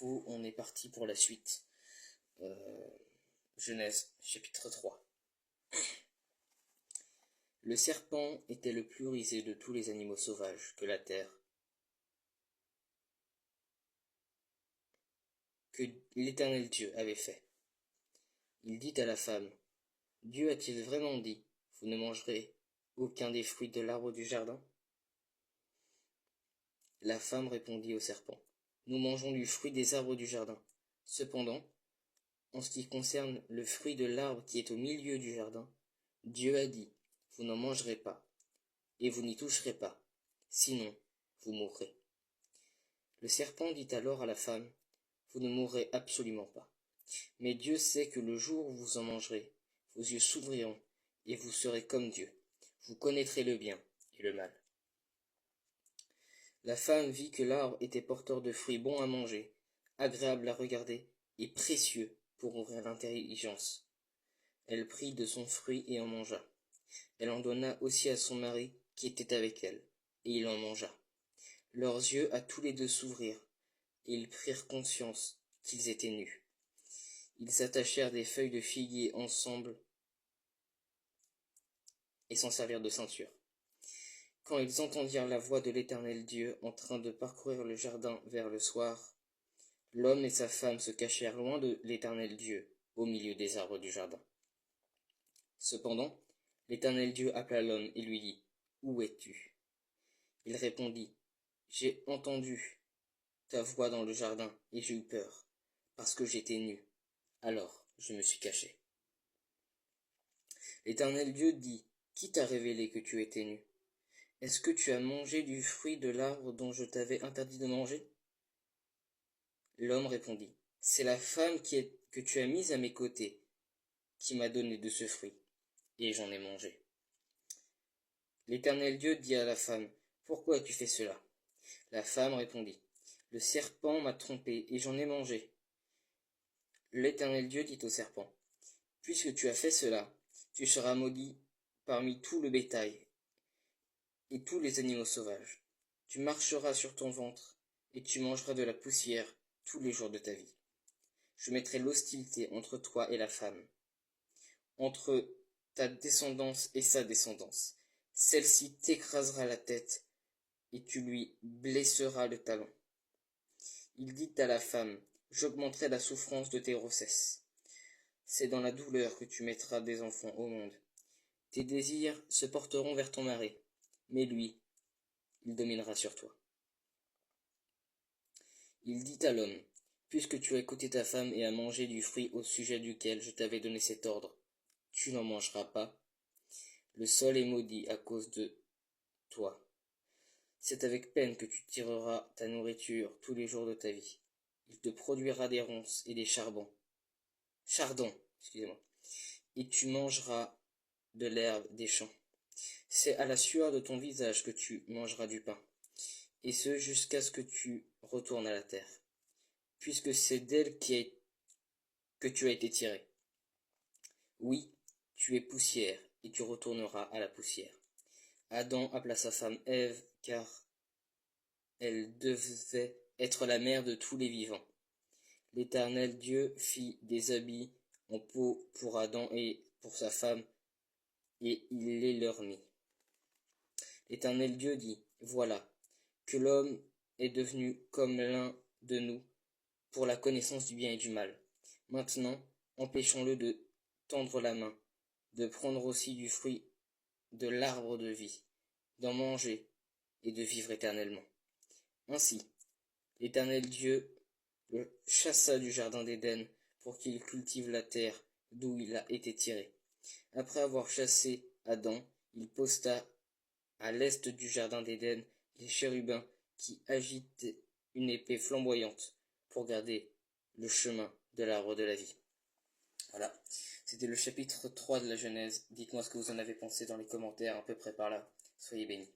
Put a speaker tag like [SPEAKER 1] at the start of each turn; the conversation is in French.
[SPEAKER 1] coup, on est parti pour la suite. Genèse, chapitre 3. Le serpent était le plus rusé de tous les animaux sauvages que la terre, que l'Éternel Dieu avait fait. Il dit à la femme, « Dieu a-t-il vraiment dit, vous ne mangerez aucun des fruits de l'arbre du jardin ?» La femme répondit au serpent, « Nous mangeons du fruit des arbres du jardin. Cependant, en ce qui concerne le fruit de l'arbre qui est au milieu du jardin, Dieu a dit, vous n'en mangerez pas, et vous n'y toucherez pas, sinon vous mourrez. » Le serpent dit alors à la femme, « Vous ne mourrez absolument pas. Mais Dieu sait que le jour où vous en mangerez, vos yeux s'ouvriront, et vous serez comme Dieu. Vous connaîtrez le bien et le mal. » La femme vit que l'arbre était porteur de fruits bons à manger, agréables à regarder, et précieux pour ouvrir l'intelligence. Elle prit de son fruit et en mangea. Elle en donna aussi à son mari qui était avec elle, et il en mangea. Leurs yeux à tous les deux s'ouvrirent, et ils prirent conscience qu'ils étaient nus. Ils attachèrent des feuilles de figuier ensemble et s'en servirent de ceinture. Quand ils entendirent la voix de l'Éternel Dieu en train de parcourir le jardin vers le soir, l'homme et sa femme se cachèrent loin de l'Éternel Dieu, au milieu des arbres du jardin. Cependant, l'Éternel Dieu appela l'homme et lui dit, « Où es-tu » Il répondit, « J'ai entendu ta voix dans le jardin, et j'ai eu peur, parce que j'étais nu. Alors je me suis caché. » L'Éternel Dieu dit, « Qui t'a révélé que tu étais nu? Est-ce que tu as mangé du fruit de l'arbre dont je t'avais interdit de manger ?» L'homme répondit, « C'est la femme que tu as mise à mes côtés qui m'a donné de ce fruit, et j'en ai mangé. » L'Éternel Dieu dit à la femme, « Pourquoi as-tu fait cela ?» La femme répondit, « Le serpent m'a trompé, et j'en ai mangé. » L'Éternel Dieu dit au serpent, « Puisque tu as fait cela, tu seras maudit parmi tout le bétail et tous les animaux sauvages. Tu marcheras sur ton ventre, et tu mangeras de la poussière tous les jours de ta vie. Je mettrai l'hostilité entre toi et la femme, entre ta descendance et sa descendance. Celle-ci t'écrasera la tête, et tu lui blesseras le talon. » Il dit à la femme, « J'augmenterai la souffrance de tes grossesses. C'est dans la douleur que tu mettras des enfants au monde. Tes désirs se porteront vers ton mari, mais lui, il dominera sur toi. » Il dit à l'homme, « Puisque tu as écouté ta femme et as mangé du fruit au sujet duquel je t'avais donné cet ordre, tu n'en mangeras pas. Le sol est maudit à cause de toi. C'est avec peine que tu tireras ta nourriture tous les jours de ta vie. Il te produira des ronces et des chardons, et tu mangeras de l'herbe des champs. C'est à la sueur de ton visage que tu mangeras du pain, et ce jusqu'à ce que tu retournes à la terre, puisque c'est d'elle que tu as été tiré. Oui, tu es poussière, et tu retourneras à la poussière. » Adam appela sa femme Ève, car elle devait être la mère de tous les vivants. L'Éternel Dieu fit des habits en peau pour Adam et pour sa femme, et il les leur mit. L'Éternel Dieu dit, « Voilà, que l'homme est devenu comme l'un de nous pour la connaissance du bien et du mal. Maintenant, empêchons-le de tendre la main, de prendre aussi du fruit de l'arbre de vie, d'en manger et de vivre éternellement. » Ainsi, l'Éternel Dieu le chassa du jardin d'Éden pour qu'il cultive la terre d'où il a été tiré. Après avoir chassé Adam, il posta à l'est du jardin d'Éden les chérubins qui agitent une épée flamboyante pour garder le chemin de l'arbre de la vie. Voilà, c'était le chapitre 3 de la Genèse. Dites-moi ce que vous en avez pensé dans les commentaires à peu près par là. Soyez bénis.